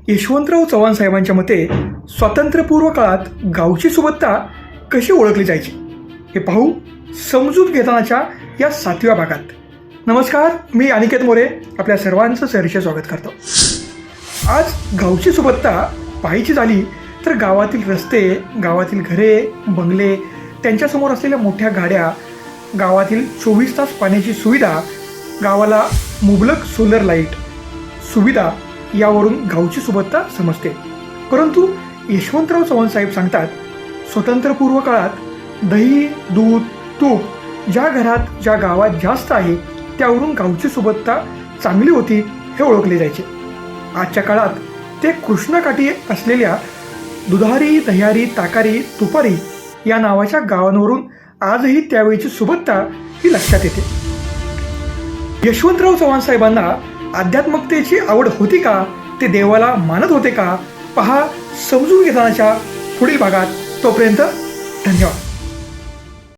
यशवंतराव चव्हाण साहेबांच्या मते स्वातंत्र्यपूर्व काळात गावची सुबत्ता कशी ओळखली जायची हे पाहू समजून घेतानाच्या या 7व्या भागात. नमस्कार, मी अनिकेत मोरे आपल्या सर्वांचं सहर्ष स्वागत करतो. आज गावची सुबत्ता पाहायची झाली तर गावातील रस्ते, गावातील घरे, बंगले, त्यांच्यासमोर असलेल्या मोठ्या गाड्या, गावातील 24 तास पाण्याची सुविधा, गावाला मुबलक सोलर लाईट सुविधा यावरून गावची सुबत्ता समजते. परंतु यशवंतराव चव्हाण साहेब सांगतात, स्वातंत्र्यपूर्व काळात दही, दूध, तूप ज्या घरात ज्या गावात जास्त आहे त्यावरून गावची सुबत्ता चांगली होती हे ओळखले जायचे. आजच्या काळात ते कृष्णाकाठी असलेल्या दुधारी, दह्यारी, ताकारी, तुपारी या नावाच्या गावांवरून आजही त्यावेळीची सुबत्ता ही लक्षात येते. यशवंतराव चव्हाण साहेबांना आध्यात्मिकतेची आवड होती का? ते देवाला मानत होते का? पहा समजून घेतानाच्या पुढील भागात. तोपर्यंत धन्यवाद.